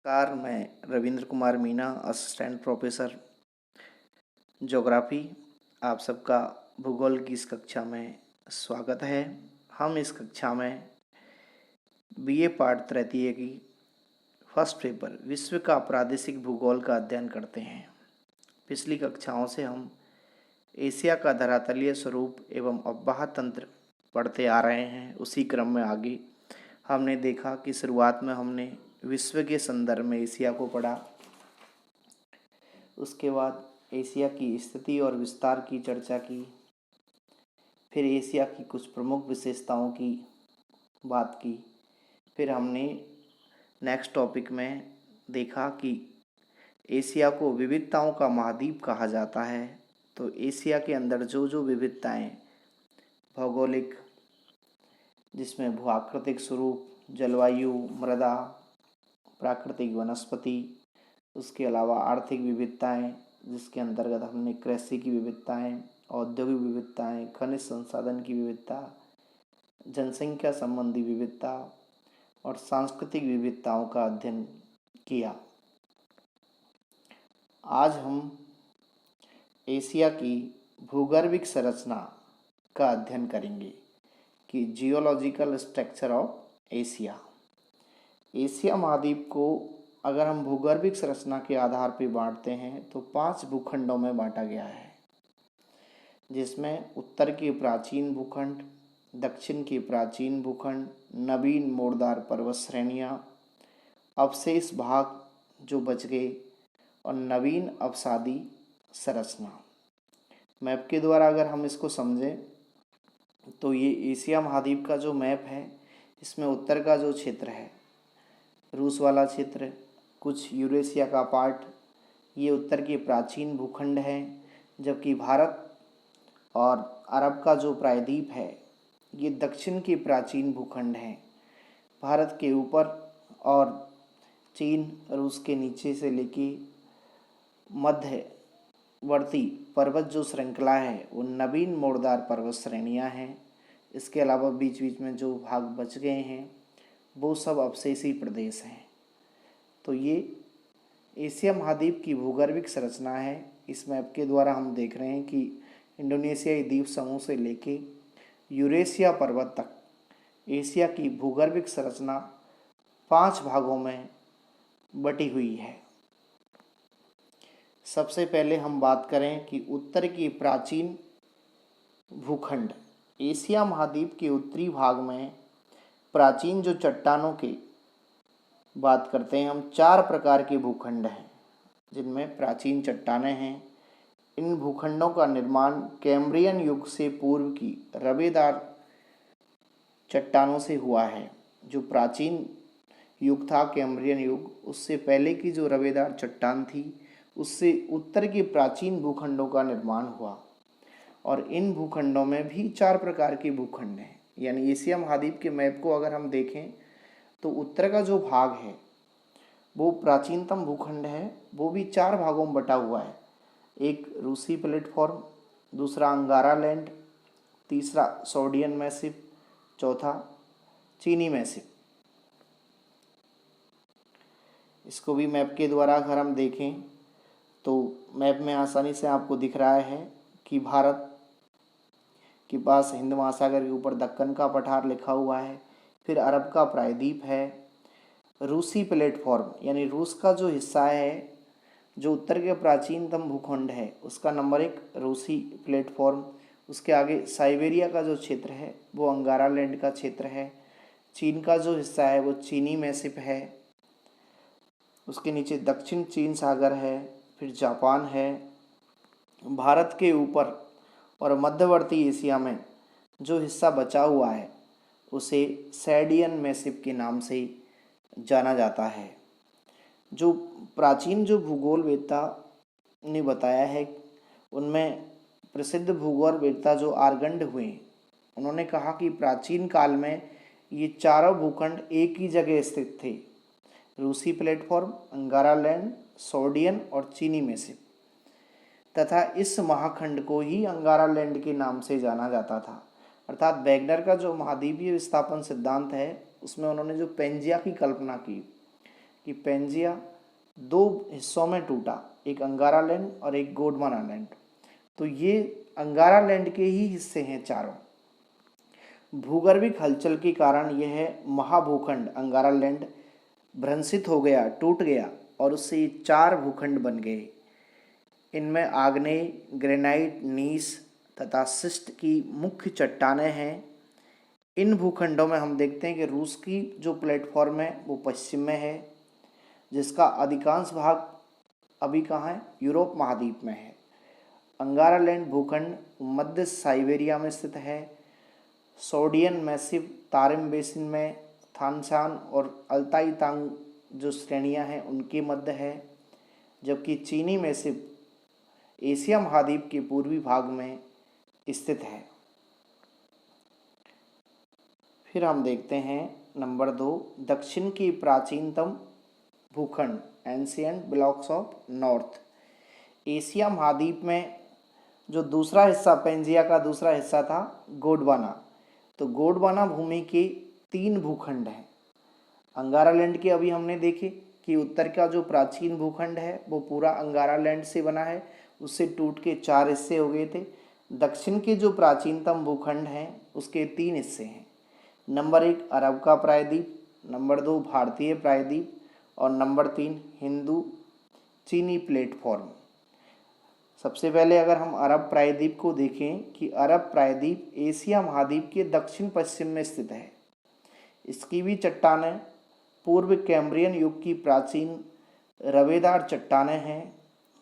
नमस्कार, मैं Ravindra Kumar Meena, assistant professor geography. आप सबका भूगोल की इस कक्षा में स्वागत है। हम इस कक्षा में बीए पाठ तृतीय की फर्स्ट पेपर विश्व का प्रादेशिक भूगोल का अध्ययन करते हैं। पिछली कक्षाओं से हम एशिया का धरातलीय स्वरूप एवं अववाह तंत्र पढ़ते आ रहे हैं। उसी क्रम में आगे हमने देखा कि शुरुआत में हमने विश्व के संदर्भ में एशिया को पढ़ा। उसके बाद एशिया की स्थिति और विस्तार की चर्चा की। फिर एशिया की कुछ प्रमुख विशेषताओं की बात की। फिर हमने नेक्स्ट टॉपिक में देखा कि एशिया को विविधताओं का महाद्वीप कहा जाता है। तो एशिया के अंदर जो जो विविधताएं भौगोलिक, जिसमें भूआकृतिक स्वरूप, जलवायु, मृदा, प्राकृतिक वनस्पति, उसके अलावा आर्थिक विविधताएं, जिसके अंतर्गत हमने कृषि की विविधताएं, औद्योगिक विविधताएं, खनिज संसाधन की विविधता, जनसंख्या संबंधी विविधता और सांस्कृतिक विविधताओं का अध्ययन किया। आज हम एशिया की भूगर्भिक संरचना का अध्ययन करेंगे कि geological structure of Asia. Asia महाद्वीप को अगर हम भूगर्भिक संरचना के आधार पर बांटते हैं तो 5 भूखंडों में बांटा गया है, जिसमें उत्तर के प्राचीन भूखंड, दक्षिण के प्राचीन भूखंड, नवीन मोड़दार पर्वत श्रेणियाँ, अवशेष भाग जो बच गए और नवीन अवसादी संरचना। मैप के द्वारा अगर हम इसको समझें तो ये एशिया महाद्वीप का जो मैप है, इसमें उत्तर का जो क्षेत्र है, रूस वाला क्षेत्र, कुछ यूरेशिया का पार्ट, ये उत्तर के प्राचीन भूखंड हैं, जबकि भारत और अरब का जो प्रायद्वीप है, ये दक्षिण के प्राचीन भूखंड हैं। भारत के ऊपर और चीन, रूस के नीचे से लेके मध्यवर्ती पर्वत जो श्रृंखला है वो नवीन मोड़दार पर्वत श्रेणियाँ हैं। इसके अलावा बीच बीच में जो भाग बच गए हैं वो सब अवशेषी प्रदेश हैं। तो ये एशिया महाद्वीप की भूगर्भिक संरचना है। इस मैप के द्वारा हम देख रहे हैं कि इंडोनेशियाई द्वीप समूह से लेके यूरेशिया पर्वत तक एशिया की भूगर्भिक संरचना 5 भागों में बटी हुई है। सबसे पहले हम बात करें कि उत्तर की प्राचीन भूखंड। एशिया महाद्वीप के उत्तरी भाग में प्राचीन जो चट्टानों की बात करते हैं हम, 4 प्रकार के भूखंड हैं जिनमें प्राचीन चट्टानें हैं। इन भूखंडों का निर्माण कैम्ब्रियन युग से पूर्व की रवेदार चट्टानों से हुआ है। जो प्राचीन युग था कैम्ब्रियन युग, उससे पहले की जो रवेदार चट्टान थी, उससे उत्तर के प्राचीन भूखंडों का निर्माण हुआ। और इन भूखंडों में भी 4 प्रकार के भूखंड हैं। यानी एशिया महाद्वीप के मैप को अगर हम देखें तो उत्तर का जो भाग है वो प्राचीनतम भूखंड है, वो भी 4 भागों में बटा हुआ है। एक रूसी प्लेटफॉर्म, दूसरा अंगारा लैंड, तीसरा सोडियन मैसिव, चौथा चीनी मैसिव। इसको भी मैप के द्वारा अगर हम देखें तो मैप में आसानी से आपको दिख रहा है कि भारत के पास हिंद महासागर के ऊपर दक्कन का पठार लिखा हुआ है, फिर अरब का प्रायद्वीप है, रूसी प्लेटफॉर्म यानी रूस का जो हिस्सा है, जो उत्तर के प्राचीनतम भूखंड है, उसका नंबर 1 रूसी प्लेटफॉर्म। उसके आगे साइबेरिया का जो क्षेत्र है वो अंगारा लैंड का क्षेत्र है। चीन का जो हिस्सा है वो चीनी मैसिव है। उसके नीचे दक्षिण चीन सागर है, फिर जापान है। भारत के ऊपर और मध्यवर्ती एशिया में जो हिस्सा बचा हुआ है उसे सैडियन मैसिव के नाम से जाना जाता है। जो प्राचीन जो भूगोलवेत्ता ने बताया है, उनमें प्रसिद्ध भूगोलवेत्ता जो आर्गंड हुए, उन्होंने कहा कि प्राचीन काल में ये चारों भूखंड एक ही जगह स्थित थे, रूसी प्लेटफॉर्म, अंगारा लैंड, सोडियन और चीनी मैसिव, तथा इस महाखंड को ही अंगारा लैंड के नाम से जाना जाता था। अर्थात वैगनर का जो महाद्वीपीय विस्थापन सिद्धांत है, उसमें उन्होंने जो पेंजिया की कल्पना की कि पेंजिया दो हिस्सों में टूटा, एक अंगारा लैंड और एक गोंडवाना लैंड। तो ये अंगारा लैंड के ही हिस्से हैं चारों। भूगर्भिक हलचल के कारण यह महाभूखंड अंगारा लैंड भ्रंशित हो गया, टूट गया और उससे 4 भूखंड बन गए। इनमें आग्नेय, ग्रेनाइट, नीस तथा शिस्ट की मुख्य चट्टानें हैं। इन भूखंडों में हम देखते हैं कि रूस की जो प्लेटफॉर्म है वो पश्चिम में है, जिसका अधिकांश भाग अभी कहाँ है, यूरोप महाद्वीप में है। अंगारा लैंड भूखंड मध्य साइबेरिया में स्थित है। सोडियन मैसिव तारिम बेसिन में थानशान और अल्ताई तांग जो श्रेणियां हैं उनके मध्य है, जबकि चीनी मैसिव एशिया महाद्वीप के पूर्वी भाग में स्थित है। फिर हम देखते हैं नंबर 2, दक्षिण की प्राचीनतम भूखंड ancient blocks of north. Asia महाद्वीप में जो दूसरा हिस्सा, पेंजिया का दूसरा हिस्सा था गोंडवाना, तो गोंडवाना भूमि के 3 भूखंड हैं। अंगारा लैंड के अभी हमने देखे कि उत्तर का जो प्राचीन भूखंड है वो पूरा अंगारा लैंड से बना है, उससे टूट के 4 हिस्से हो गए थे। दक्षिण के जो प्राचीनतम भूखंड हैं उसके 3 हिस्से हैं। नंबर 1 अरब का प्रायद्वीप, नंबर 2 भारतीय प्रायद्वीप और नंबर 3 हिंदू चीनी प्लेटफॉर्म। सबसे पहले अगर हम अरब प्रायद्वीप को देखें कि अरब प्रायद्वीप एशिया महाद्वीप के दक्षिण पश्चिम में स्थित है। इसकी भी चट्टानें पूर्व कैम्ब्रियन युग की प्राचीन रवेदार चट्टानें हैं।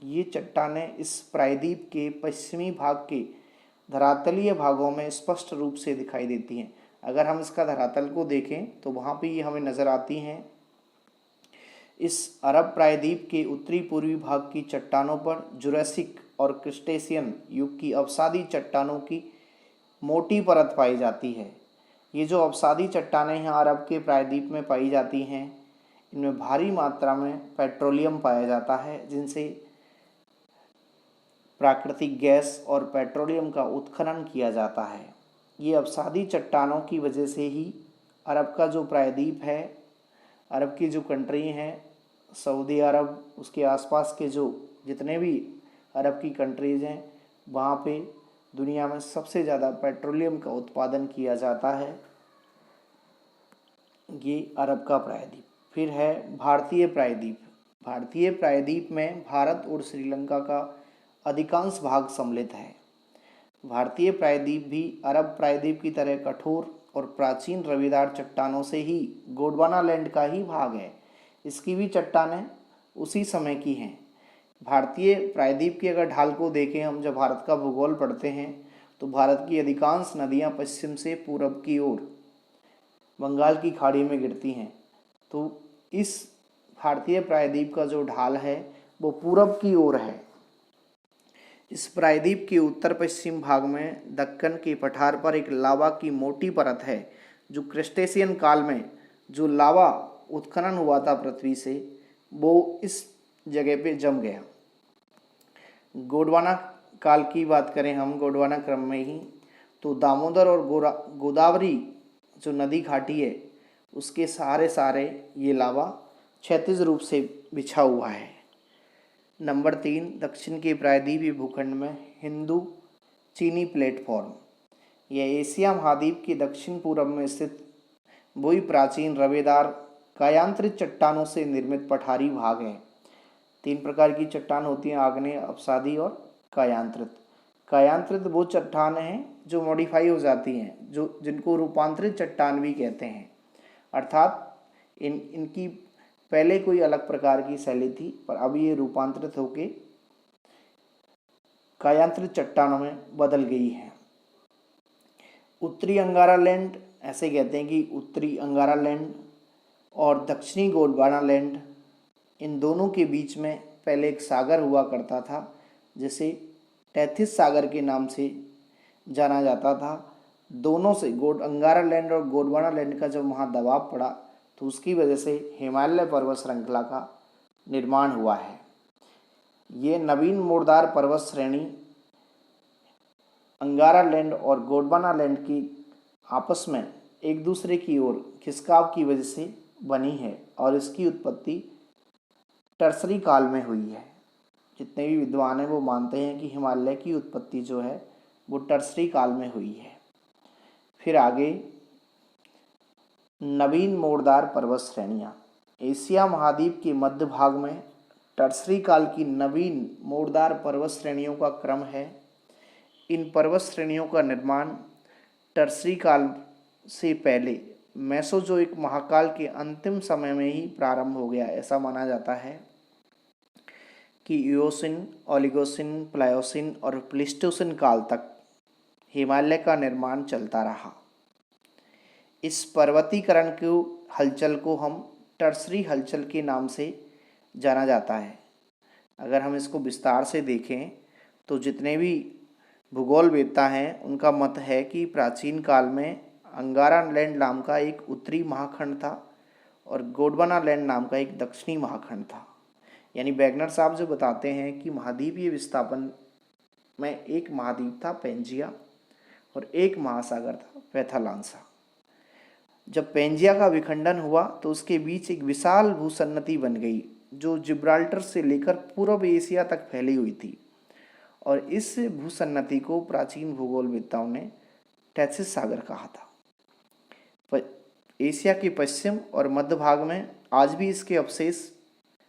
ये चट्टानें इस प्रायद्वीप के पश्चिमी भाग के धरातलीय भागों में स्पष्ट रूप से दिखाई देती हैं। अगर हम इसका धरातल को देखें तो वहाँ पे ये हमें नज़र आती हैं। इस अरब प्रायद्वीप के उत्तरी पूर्वी भाग की चट्टानों पर जुरासिक और क्रिस्टेशियन युग की अवसादी चट्टानों की मोटी परत पाई जाती है। ये जो अवसादी चट्टानें यहाँ अरब के प्रायद्वीप में पाई जाती हैं, इनमें भारी मात्रा में पेट्रोलियम पाया जाता है, जिनसे प्राकृतिक गैस और पेट्रोलियम का उत्खनन किया जाता है। ये अवसादी चट्टानों की वजह से ही अरब का जो प्रायद्वीप है, अरब की जो कंट्री हैं, सऊदी अरब, उसके आसपास के जो जितने भी अरब की कंट्रीज़ हैं, वहाँ पे दुनिया में सबसे ज़्यादा पेट्रोलियम का उत्पादन किया जाता है। ये अरब का प्रायद्वीप। फिर है भारतीय प्रायद्वीप। भारतीय प्रायद्वीप में भारत और श्रीलंका का अधिकांश भाग सम्मिलित है। भारतीय प्रायद्वीप भी अरब प्रायद्वीप की तरह कठोर और प्राचीन रवेदार चट्टानों से ही गोंडवाना लैंड का ही भाग है। इसकी भी चट्टानें उसी समय की हैं। भारतीय प्रायद्वीप की अगर ढाल को देखें हम, जब भारत का भूगोल पढ़ते हैं तो भारत की अधिकांश नदियां पश्चिम से पूरब की ओर बंगाल की खाड़ी में गिरती हैं। तो इस भारतीय प्रायद्वीप का जो ढाल है वो पूरब की ओर है। इस प्रायद्वीप के उत्तर पश्चिम भाग में दक्कन के पठार पर एक लावा की मोटी परत है, जो क्रिस्टेशियन काल में जो लावा उत्खनन हुआ था पृथ्वी से, वो इस जगह पे जम गया। गोंडवाना काल की बात करें हम, गोंडवाना क्रम में ही, तो दामोदर और गोदावरी जो नदी घाटी है उसके सहारे ये लावा क्षैतिज रूप से बिछा हुआ है। नंबर 3 दक्षिण के प्रायद्वीपीय भूखंड में हिंदू चीनी प्लेटफॉर्म। यह एशिया महाद्वीप के दक्षिण पूर्व में स्थित वही प्राचीन रवेदार कायांतरित चट्टानों से निर्मित पठारी भाग है। 3 प्रकार की चट्टान होती हैं, आग्नेय, अवसादी और कायांतरित। कायांतरित वो चट्टानें हैं जो मॉडिफाई हो जाती हैं, जो जिनको रूपांतरित चट्टान भी कहते हैं। अर्थात इनकी पहले कोई अलग प्रकार की शैली थी, पर अभी ये रूपांतरित होके कायांतरित चट्टानों में बदल गई है। उत्तरी अंगारा लैंड, ऐसे कहते हैं कि उत्तरी अंगारा लैंड और दक्षिणी गोंडवाना लैंड, इन दोनों के बीच में पहले एक सागर हुआ करता था, जिसे टेथिस सागर के नाम से जाना जाता था। दोनों से अंगारा लैंड और गोंडवाना लैंड का जब वहाँ दबाव पड़ा तो उसकी वजह से हिमालय पर्वत श्रृंखला का निर्माण हुआ है। ये नवीन मोड़दार पर्वत श्रेणी अंगारा लैंड और गोंडवाना लैंड की आपस में एक दूसरे की ओर खिसकाव की वजह से बनी है और इसकी उत्पत्ति टर्सरी काल में हुई है। जितने भी विद्वान हैं वो मानते हैं कि हिमालय की उत्पत्ति जो है वो टर्सरी काल में हुई है। फिर आगे नवीन मोड़दार पर्वत श्रेणियाँ। एशिया महाद्वीप के मध्य भाग में टर्सरी काल की नवीन मोड़दार पर्वत श्रेणियों का क्रम है। इन पर्वत श्रेणियों का निर्माण टर्सरी काल से पहले मेसोजोइक महाकाल के अंतिम समय में ही प्रारंभ हो गया। ऐसा माना जाता है कि इओसिन, ओलिगोसिन, प्लायोसिन और प्लीस्टोसिन काल तक हिमालय का निर्माण चलता रहा। इस पर्वतीकरण की हलचल को हम टर्सरी हलचल के नाम से जाना जाता है। अगर हम इसको विस्तार से देखें तो जितने भी भूगोलवेत्ता हैं उनका मत है कि प्राचीन काल में अंगारा लैंड नाम का एक उत्तरी महाखंड था और गोंडवाना लैंड नाम का एक दक्षिणी महाखंड था। यानी वैगनर साहब जो बताते हैं कि महाद्वीपीय विस्थापन में एक महाद्वीप था पेंजिया और एक महासागर था पैथालांसा। जब पेंजिया का विखंडन हुआ तो उसके बीच एक विशाल भूसन्नति बन गई जो जिब्राल्टर से लेकर पूर्व एशिया तक फैली हुई थी और इस भूसन्नति को प्राचीन भूगोलवेत्ताओं ने टेथिस सागर कहा था। एशिया के पश्चिम और मध्य भाग में आज भी इसके अवशेष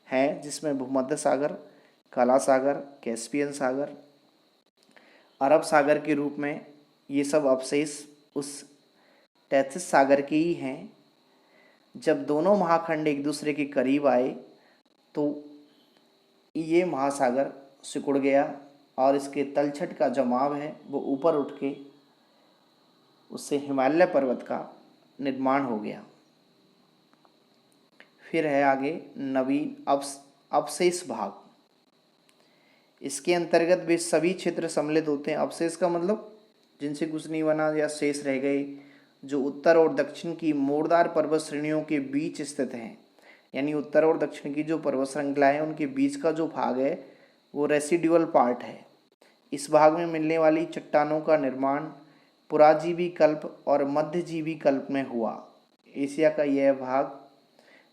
हैं जिसमें भूमध्य सागर, काला सागर, कैस्पियन सागर, अरब सागर के रूप में ये सब अवशेष उस टेथिस सागर के ही हैं। जब दोनों महाखंड एक दूसरे के करीब आए तो ये महासागर सिकुड़ गया और इसके तलछट का जमाव है वो ऊपर उठ के उससे हिमालय पर्वत का निर्माण हो गया। फिर है आगे नवीन अवशेष भाग। इसके अंतर्गत वे सभी क्षेत्र सम्मिलित होते हैं। अवशेष का मतलब जिनसे कुछ नहीं बना या शेष रह गए, जो उत्तर और दक्षिण की मोड़दार पर्वत श्रेणियों के बीच स्थित हैं। यानी उत्तर और दक्षिण की जो पर्वत श्रृंखला है उनके बीच का जो भाग है वो रेसिडुअल पार्ट है। इस भाग में मिलने वाली चट्टानों का निर्माण पुराजीवी कल्प और मध्यजीवी कल्प में हुआ। एशिया का यह भाग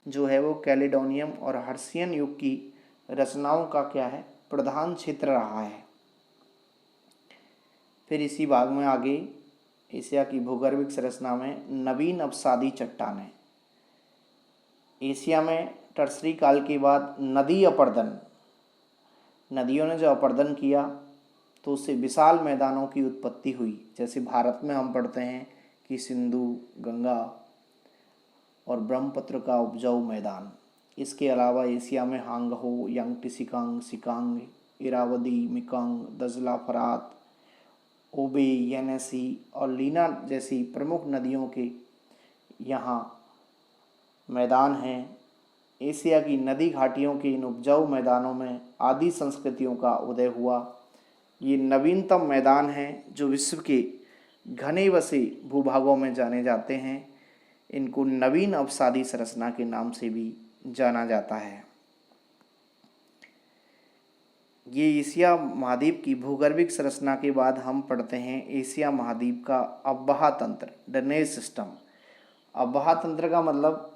जो है वो कैलेडोनियम और हर्सियन युग की रचनाओं का क्या है, प्रधान क्षेत्र रहा है। फिर इसी भाग में आगे एशिया की भूगर्भिक संरचना में नवीन अपसादी चट्टानें। एशिया में टर्सरी काल के बाद नदी अपर्दन, नदियों ने जो अपर्दन किया तो उससे विशाल मैदानों की उत्पत्ति हुई। जैसे भारत में हम पढ़ते हैं कि सिंधु, गंगा और ब्रह्मपुत्र का उपजाऊ मैदान। इसके अलावा एशिया में हांगहो, यांगटिसिकांग, सिकांग, इरावदी, मिकांग, दजला, फरात, ओबे, येनेसी और लीना जैसी प्रमुख नदियों के यहाँ मैदान हैं। एशिया की नदी घाटियों के इन उपजाऊ मैदानों में आदि संस्कृतियों का उदय हुआ। ये नवीनतम मैदान हैं जो विश्व के घने बसे भूभागों में जाने जाते हैं। इनको नवीन अवसादी संरचना के नाम से भी जाना जाता है। ये एशिया महाद्वीप की भूगर्भिक संरचना के बाद हम पढ़ते हैं एशिया महाद्वीप का अववाह तंत्र, ड्रेनेज सिस्टम। अववाह तंत्र का मतलब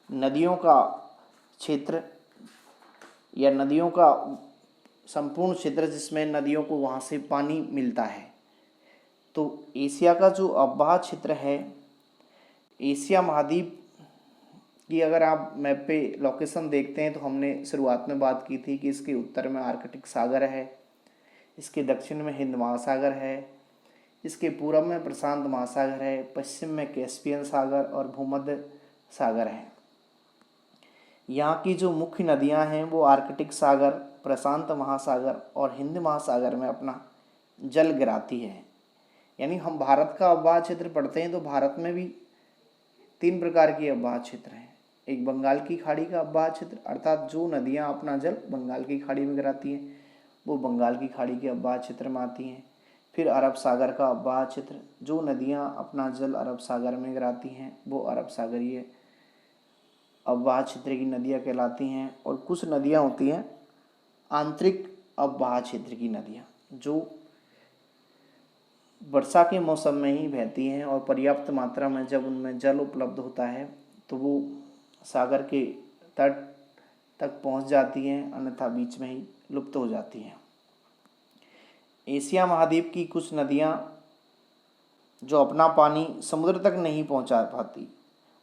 नदियों का क्षेत्र या नदियों का संपूर्ण क्षेत्र जिसमें नदियों को वहाँ से पानी मिलता है। तो एशिया का जो अववाह क्षेत्र है, एशिया महाद्वीप की अगर आप मैप पे लोकेशन देखते हैं तो हमने शुरुआत में बात की थी कि इसके उत्तर में आर्कटिक सागर है, इसके दक्षिण में हिंद महासागर है, इसके पूर्व में प्रशांत महासागर है, पश्चिम में कैस्पियन सागर और भूमध्य सागर है। यहाँ की जो मुख्य नदियाँ हैं वो आर्कटिक सागर, प्रशांत महासागर और हिंद महासागर में अपना जल गिराती है। यानी हम भारत का अववाह क्षेत्र पढ़ते हैं तो भारत में भी 3 प्रकार के अववाह क्षेत्र हैं। एक बंगाल की खाड़ी का अववाह क्षेत्र, अर्थात जो नदियाँ अपना जल बंगाल की खाड़ी में गिराती हैं वो बंगाल की खाड़ी के अववाह क्षेत्र में आती हैं। फिर अरब सागर का अववाह क्षेत्र, जो नदियाँ अपना जल अरब सागर में गिराती हैं वो अरब सागरीय अववाह क्षेत्र की नदियाँ कहलाती हैं। और कुछ नदियाँ होती हैं आंतरिक अववाह क्षेत्र की नदियाँ, जो वर्षा के मौसम में ही बहती हैं और पर्याप्त मात्रा में जब उनमें जल उपलब्ध होता है तो वो सागर के तट तक पहुंच जाती हैं, अन्यथा बीच में ही लुप्त हो जाती हैं। एशिया महाद्वीप की कुछ नदियां जो अपना पानी समुद्र तक नहीं पहुंचा पाती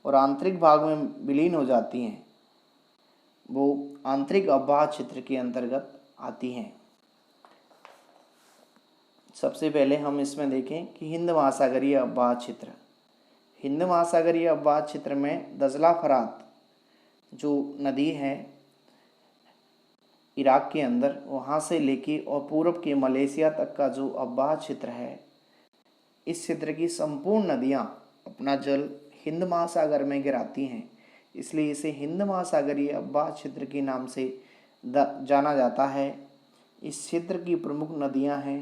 और आंतरिक भाग में विलीन हो जाती हैं, वो आंतरिक अववाह क्षेत्र के अंतर्गत आती हैं। सबसे पहले हम इसमें देखें कि हिंद महासागरीय अववाह क्षेत्र। हिंद महासागरीय अववाह क्षेत्र में दजला फरात जो नदी है इराक के अंदर, वहाँ से लेके और पूर्व के मलेशिया तक का जो अववाह क्षेत्र है, इस क्षेत्र की संपूर्ण नदियाँ अपना जल हिंद महासागर में गिराती हैं, इसलिए इसे हिंद महासागरीय अववाह क्षेत्र के नाम से जाना जाता है। इस क्षेत्र की प्रमुख नदियाँ हैं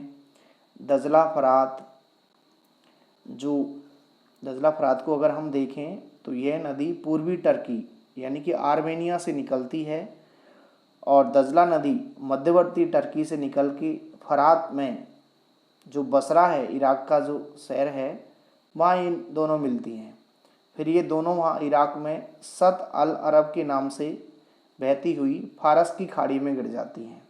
दजला फरात। जो दजला फरात को अगर हम देखें तो यह नदी पूर्वी टर्की यानी कि आर्मेनिया से निकलती है, और दजला नदी मध्यवर्ती टर्की से निकल के फरात में जो बसरा है, इराक का जो शहर है, वहाँ इन दोनों मिलती हैं। फिर ये दोनों वहाँ इराक में सत अल अरब के नाम से बहती हुई फारस की खाड़ी में गिर जाती हैं।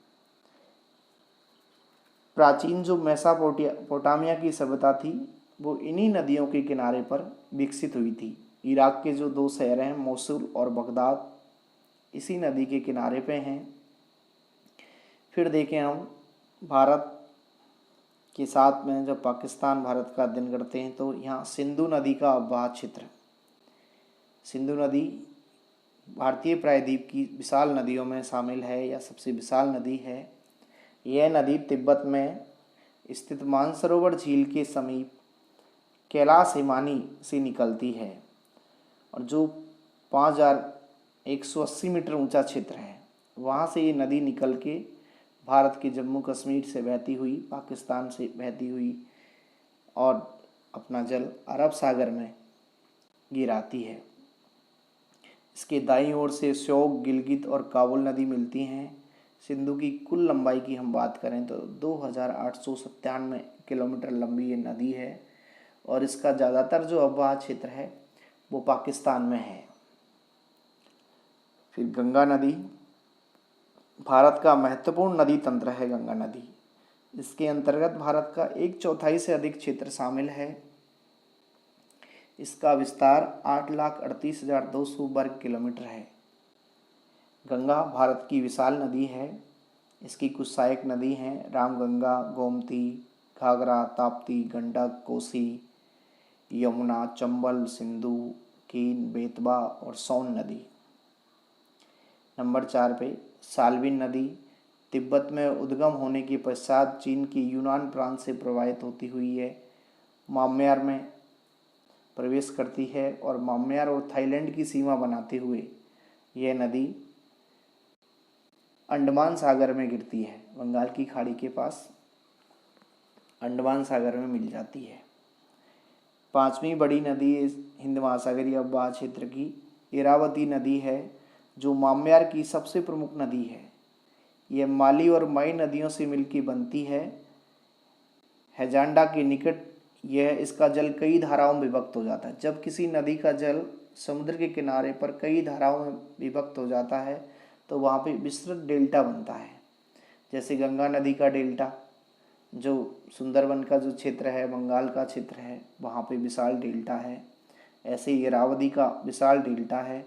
प्राचीन जो मेसोपोटामिया की सभ्यता थी वो इन्हीं नदियों के किनारे पर विकसित हुई थी। इराक के जो दो शहर हैं मोसुल और बगदाद, इसी नदी के किनारे पे हैं। फिर देखें हम भारत के साथ में जब पाकिस्तान भारत का अध्ययन करते हैं तो यहाँ सिंधु नदी का अववाह क्षेत्र। सिंधु नदी भारतीय प्रायद्वीप की विशाल नदियों में शामिल है या सबसे विशाल नदी है। यह नदी तिब्बत में स्थित मानसरोवर झील के समीप कैलाश हिमानी से निकलती है, और जो 5180 मीटर ऊंचा क्षेत्र है, वहाँ से ये नदी निकल के भारत के जम्मू कश्मीर से बहती हुई, पाकिस्तान से बहती हुई और अपना जल अरब सागर में गिराती है। इसके दाईं ओर से श्योक, गिलगित और काबुल नदी मिलती हैं। सिंधु की कुल लंबाई की हम बात करें तो 2897 किलोमीटर लंबी ये नदी है, और इसका ज़्यादातर जो अववाह क्षेत्र है वो पाकिस्तान में है। फिर गंगा नदी भारत का महत्वपूर्ण नदी तंत्र है। गंगा नदी, इसके अंतर्गत भारत का 1/4 से अधिक क्षेत्र शामिल है। इसका विस्तार 8,38,200 वर्ग किलोमीटर है। गंगा भारत की विशाल नदी है। इसकी कुछ सहायक नदी हैं रामगंगा, गोमती, घाघरा, ताप्ती, गंडक, कोसी, यमुना, चंबल, सिंधु, कीन, बेतवा और सोन नदी। नंबर 4 पे साल्विन नदी तिब्बत में उद्गम होने के पश्चात चीन के यूनान प्रांत से प्रवाहित होती हुई है म्यांमार में प्रवेश करती है, और म्यांमार और थाईलैंड की सीमा बनाते हुए यह नदी अंडमान सागर में गिरती है। बंगाल की खाड़ी के पास अंडमान सागर में मिल जाती है। 5वीं बड़ी नदी हिंद महासागरीय अववाह क्षेत्र की इरावती नदी है, जो म्यांमार की सबसे प्रमुख नदी है। यह माली और मई नदियों से मिलकर बनती है। हैजांडा के निकट इसका जल कई धाराओं में विभक्त हो जाता है। जब किसी नदी का जल समुद्र के किनारे पर कई धाराओं में विभक्त हो जाता है तो वहाँ पे विस्तृत डेल्टा बनता है। जैसे गंगा नदी का डेल्टा, जो सुंदरबन का जो क्षेत्र है, बंगाल का क्षेत्र है, वहाँ पे विशाल डेल्टा है। ऐसे ही इरावती का विशाल डेल्टा है,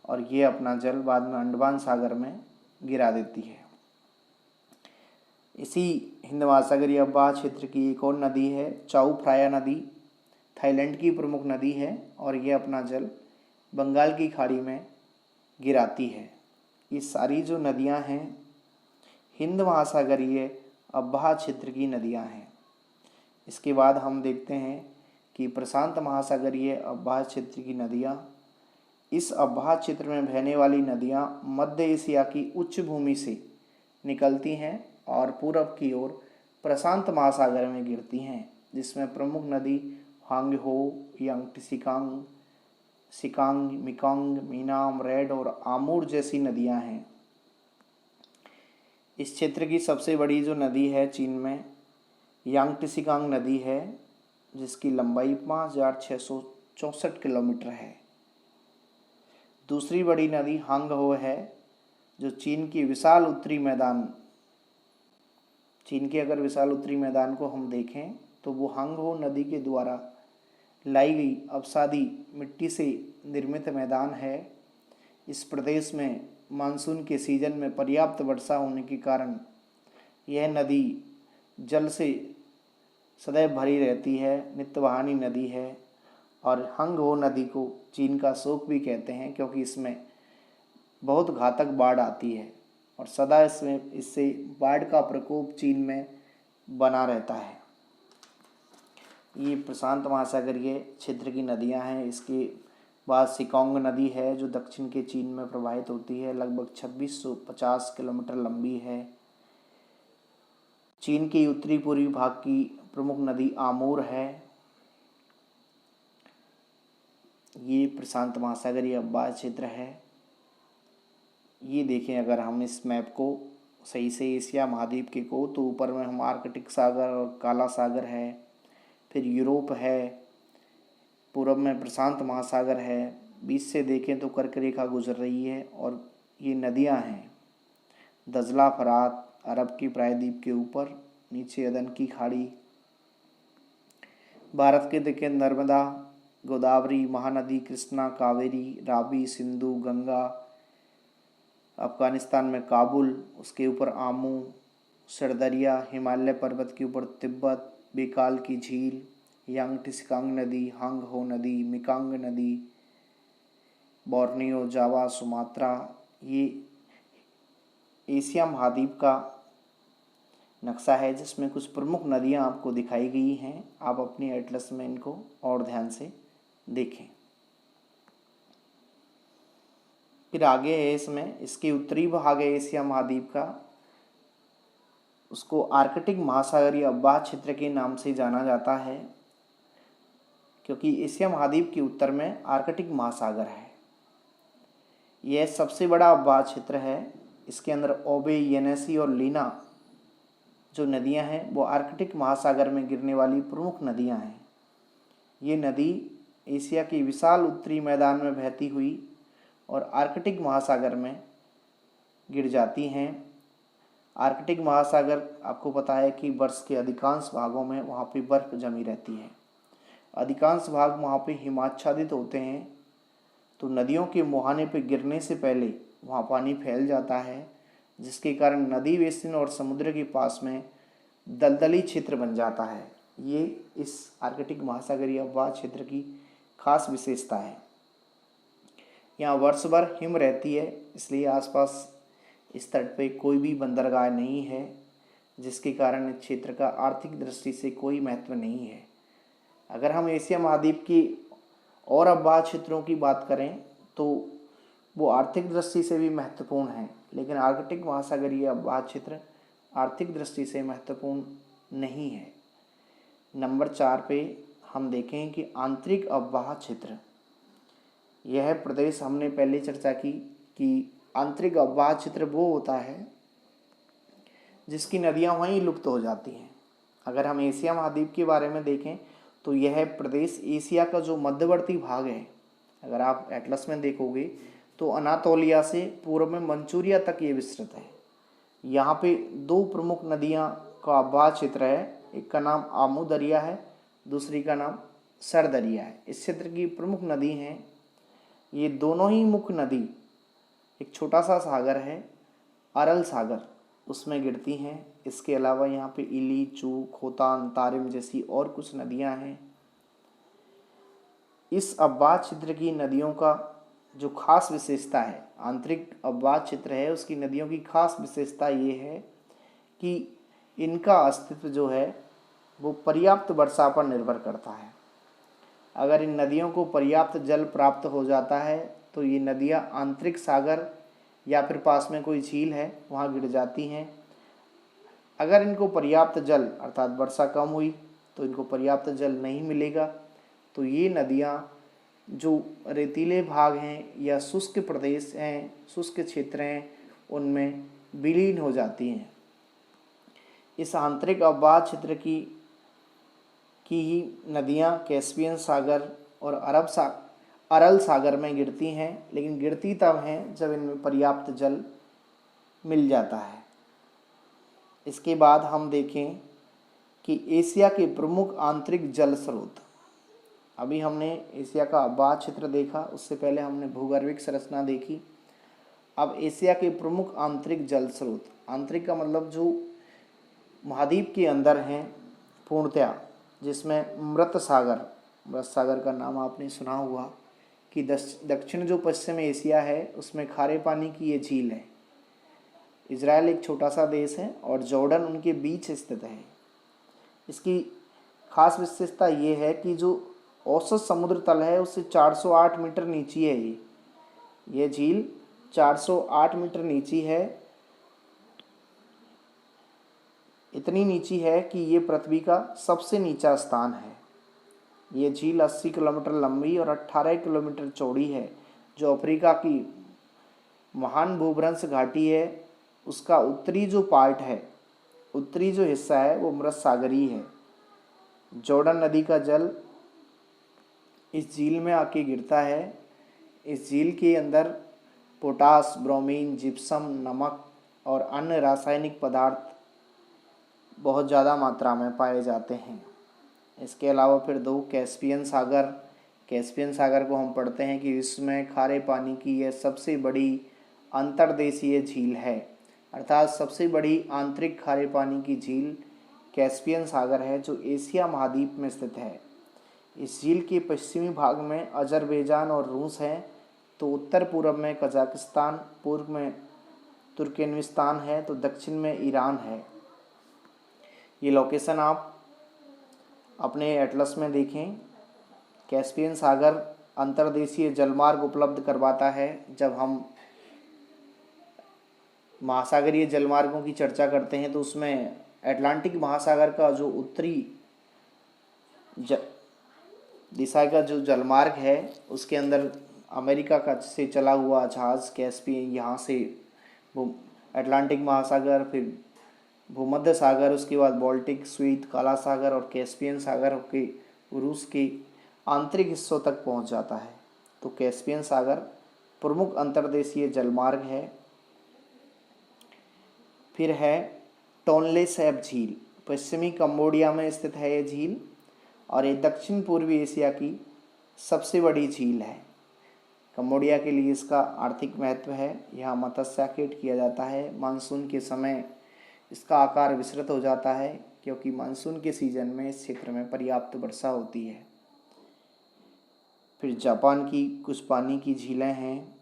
और ये अपना जल बाद में अंडमान सागर में गिरा देती है। इसी हिंद महासागरीय अववाह क्षेत्र की एक और नदी है चाऊ फ्राया नदी, थाईलैंड की प्रमुख नदी है, और ये अपना जल बंगाल की खाड़ी में गिराती है। ये सारी जो नदियां हैं हिंद महासागरीय अववाह क्षेत्र की नदियां हैं। इसके बाद हम देखते हैं कि प्रशांत महासागरीय अववाह क्षेत्र की नदियां। इस अववाह क्षेत्र में बहने वाली नदियां मध्य एशिया की उच्च भूमि से निकलती हैं और पूरब की ओर प्रशांत महासागर में गिरती हैं, जिसमें प्रमुख नदी हांगहो, यांगटिसिकांग, सिकांग, मिकांग, मीनाम, रेड और आमूर जैसी नदियां हैं। इस क्षेत्र की सबसे बड़ी जो नदी है चीन में यांगटिसिकांग नदी है, जिसकी लंबाई 5,664 किलोमीटर है। दूसरी बड़ी नदी हांगहो है, जो चीन के विशाल उत्तरी मैदान, चीन के अगर विशाल उत्तरी मैदान को हम देखें तो वो हांगहो नदी के द्वारा लाई गई अवसादी मिट्टी से निर्मित मैदान है। इस प्रदेश में मानसून के सीजन में पर्याप्त वर्षा होने के कारण यह नदी जल से सदैव भरी रहती है, नित्यवहानी नदी है। और हांगहो नदी को चीन का शोक भी कहते हैं, क्योंकि इसमें बहुत घातक बाढ़ आती है और सदा इससे बाढ़ का प्रकोप चीन में बना रहता है। ये प्रशांत महासागरीय क्षेत्र की नदियां हैं। इसके बाद सिकोंग नदी है, जो दक्षिण के चीन में प्रवाहित होती है, लगभग 2650 किलोमीटर लंबी है। चीन के उत्तरी पूर्वी भाग की प्रमुख नदी आमूर है। ये प्रशांत महासागरीय अववाहित क्षेत्र है। ये देखें, अगर हम इस मैप को सही से एशिया महाद्वीप के को, तो ऊपर में हम आर्कटिक सागर और काला सागर है, फिर यूरोप है, पूर्व में प्रशांत महासागर है, बीच से देखें तो कर्क रेखा गुजर रही है और ये नदियां हैं दजला, फरात, अरब की प्रायद्वीप के ऊपर, नीचे अदन की खाड़ी। भारत के देखें नर्मदा, गोदावरी, महानदी, कृष्णा, कावेरी, रावी, सिंधु, गंगा। अफगानिस्तान में काबुल, उसके ऊपर आमू, सरदरिया, हिमालय पर्वत के ऊपर तिब्बत, बेकाल की झील, यांगटिसिकांग नदी, हांगहो नदी, मिकांग नदी, बोर्नियो, जावा, सुमात्रा। ये एशिया महाद्वीप का नक्शा है, जिसमें कुछ प्रमुख नदियां आपको दिखाई गई हैं। आप अपनी एटलस में इनको और ध्यान से देखें। फिर आगे है इसमें, इसके उत्तरी भाग है एशिया महाद्वीप का, उसको आर्कटिक महासागरीय अववाहित क्षेत्र के नाम से जाना जाता है, क्योंकि एशिया महाद्वीप के उत्तर में आर्कटिक महासागर है। यह सबसे बड़ा अववाहित क्षेत्र है। इसके अंदर ओबे, येनेसी और लीना जो नदियां हैं वो आर्कटिक महासागर में गिरने वाली प्रमुख नदियां हैं। ये नदी एशिया के विशाल उत्तरी मैदान में बहती हुई और आर्कटिक महासागर में गिर जाती हैं। आर्कटिक महासागर आपको पता है कि वर्ष के अधिकांश भागों में वहाँ पे बर्फ जमी रहती है। अधिकांश भाग वहाँ पे हिमाच्छादित होते हैं, तो नदियों के मुहाने पे गिरने से पहले वहाँ पानी फैल जाता है, जिसके कारण नदी बेसिन और समुद्र के पास में दलदली क्षेत्र बन जाता है। ये इस आर्कटिक महासागरीय अववाहित क्षेत्र की खास विशेषता है। यहाँ वर्ष भर हिम रहती है, इसलिए आसपास इस तट पे कोई भी बंदरगाह नहीं है, जिसके कारण इस क्षेत्र का आर्थिक दृष्टि से कोई महत्व नहीं है। अगर हम एशिया महाद्वीप की और अववाहित क्षेत्रों की बात करें तो वो आर्थिक दृष्टि से भी महत्वपूर्ण है, लेकिन आर्कटिक महासागरीय अववाहित क्षेत्र आर्थिक दृष्टि से महत्वपूर्ण नहीं है। नंबर 4 पे हम देखें कि आंतरिक अववाहित क्षेत्र, यह प्रदेश हमने पहले चर्चा की कि आंतरिक अववाहित क्षेत्र वो होता है जिसकी नदियां वहीं लुप्त हो जाती हैं। अगर हम एशिया महाद्वीप के बारे में देखें तो यह प्रदेश एशिया का जो मध्यवर्ती भाग है, अगर आप एटलस में देखोगे तो अनातोलिया से पूर्व में मंचूरिया तक ये विस्तृत है। यहाँ पे 2 प्रमुख नदियाँ का अववाहित क्षेत्र है, एक का नाम आमू दरिया है, दूसरी का नाम सर दरिया है। इस क्षेत्र की प्रमुख नदी हैं ये दोनों ही मुख्य नदी, एक छोटा सा सागर है अरल सागर, उसमें गिरती हैं। इसके अलावा यहाँ पे इली, चू, खोतान, तारिम जैसी और कुछ नदियाँ हैं। इस अववाहित क्षेत्र की नदियों का जो खास विशेषता है, आंतरिक अववाहित क्षेत्र है उसकी नदियों की खास विशेषता ये है कि इनका अस्तित्व जो है वो पर्याप्त वर्षा पर निर्भर करता है। अगर इन नदियों को पर्याप्त जल प्राप्त हो जाता है तो ये नदियाँ आंतरिक सागर या फिर पास में कोई झील है वहाँ गिर जाती हैं। अगर इनको पर्याप्त जल अर्थात वर्षा कम हुई तो इनको पर्याप्त जल नहीं मिलेगा, तो ये नदियाँ जो रेतीले भाग हैं या शुष्क प्रदेश हैं, शुष्क क्षेत्र हैं, उनमें विलीन हो जाती हैं। इस आंतरिक अववाहित क्षेत्र की ही नदियाँ कैस्पियन सागर और अरल सागर में गिरती हैं, लेकिन गिरती तब हैं जब इनमें पर्याप्त जल मिल जाता है। इसके बाद हम देखें कि एशिया के प्रमुख आंतरिक जल स्रोत। अभी हमने एशिया का आबाद क्षेत्र देखा, उससे पहले हमने भूगर्भिक संरचना देखी। अब एशिया के प्रमुख आंतरिक जल स्रोत, आंतरिक का मतलब जो महाद्वीप के अंदर हैं पूर्णतया, जिसमें मृत सागर का नाम आपने सुना हुआ कि दक्षिण जो पश्चिम एशिया है उसमें खारे पानी की ये झील है। इजराइल एक छोटा सा देश है और जॉर्डन उनके बीच स्थित है। इसकी खास विशेषता ये है कि जो औसत समुद्र तल है उससे 408 मीटर नीची है। ये झील 408 मीटर नीची है। इतनी नीची है कि ये पृथ्वी का सबसे नीचा स्थान है। ये झील 80 किलोमीटर लंबी और 18 किलोमीटर चौड़ी है। जो अफ्रीका की महान भूभ्रंश घाटी है उसका उत्तरी जो पार्ट है, उत्तरी जो हिस्सा है वो मृत सागरीय है। जॉर्डन नदी का जल इस झील में आके गिरता है। इस झील के अंदर पोटास, ब्रोमीन, जिप्सम, नमक और अन्य रासायनिक पदार्थ बहुत ज़्यादा मात्रा में पाए जाते हैं। इसके अलावा फिर दो कैस्पियन सागर को हम पढ़ते हैं कि विश्व में खारे पानी की यह सबसे बड़ी अंतर्देशीय झील है, अर्थात सबसे बड़ी आंतरिक खारे पानी की झील कैस्पियन सागर है जो एशिया महाद्वीप में स्थित है। इस झील के पश्चिमी भाग में अजरबैजान और रूस है, तो उत्तर पूर्व में कजाकिस्तान, पूर्व में तुर्कमेनिस्तान है, तो दक्षिण में ईरान है। ये लोकेशन आप अपने एटलस में देखें। कैस्पियन सागर अंतर्देशीय जलमार्ग उपलब्ध करवाता है। जब हम महासागरीय जलमार्गों की चर्चा करते हैं तो उसमें अटलांटिक महासागर का जो उत्तरी दिशा का जो जलमार्ग है उसके अंदर अमेरिका का से चला हुआ जहाज़ कैस्पियन यहाँ से अटलांटिक महासागर, फिर भूमध्य सागर, उसके बाद बाल्टिक, स्वेत, काला सागर और कैस्पियन सागर के रूस के आंतरिक हिस्सों तक पहुँच जाता है। तो कैस्पियन सागर प्रमुख अंतर्देशीय जलमार्ग है। फिर है टोनले सैप झील, पश्चिमी कंबोडिया में स्थित है ये झील और ये दक्षिण पूर्वी एशिया की सबसे बड़ी झील है। कंबोडिया के लिए इसका आर्थिक महत्व है। यहाँ मत्स्याखेट किया जाता है। मानसून के समय इसका आकार विस्तृत हो जाता है क्योंकि मानसून के सीजन में इस क्षेत्र में पर्याप्त वर्षा होती है। फिर जापान की कुछ पानी की झीलें हैं।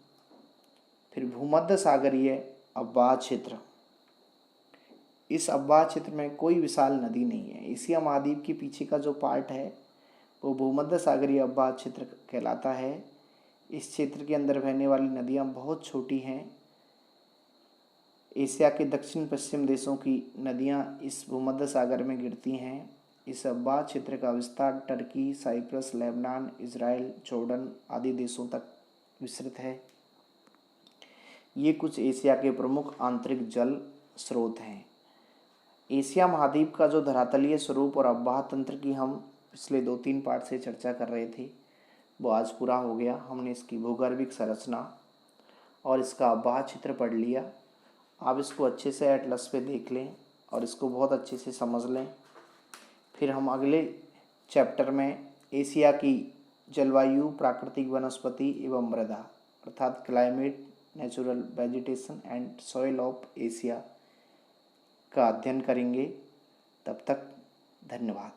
फिर भूमध्य सागरीय अववाह क्षेत्र, इस अववाह क्षेत्र में कोई विशाल नदी नहीं है। एशिया महाद्वीप के पीछे का जो पार्ट है वो भूमध्य सागरीय अववाह क्षेत्र कहलाता है। इस क्षेत्र के अंदर बहने वाली नदियाँ बहुत छोटी हैं। एशिया के दक्षिण पश्चिम देशों की नदियाँ इस भूमध्य सागर में गिरती हैं। इस अववाह क्षेत्र का विस्तार Turkey, Cyprus, Lebanon, Israel, Jordan आदि देशों तक विस्तृत है। ये कुछ एशिया के प्रमुख आंतरिक जल स्रोत हैं। एशिया महाद्वीप का जो धरातलीय स्वरूप और अववाह तंत्र की हम पिछले 2-3 पार्ट से चर्चा कर रहे थे वो आज पूरा हो गया। हमने इसकी भूगर्भिक संरचना और इसका अववाह क्षेत्र पढ़ लिया। आप इसको अच्छे से एटलस पे देख लें और इसको बहुत अच्छे से समझ लें। फिर हम अगले चैप्टर में एशिया की जलवायु, प्राकृतिक वनस्पति एवं मृदा अर्थात climate, natural vegetation and soil of Asia का अध्ययन करेंगे। तब तक धन्यवाद।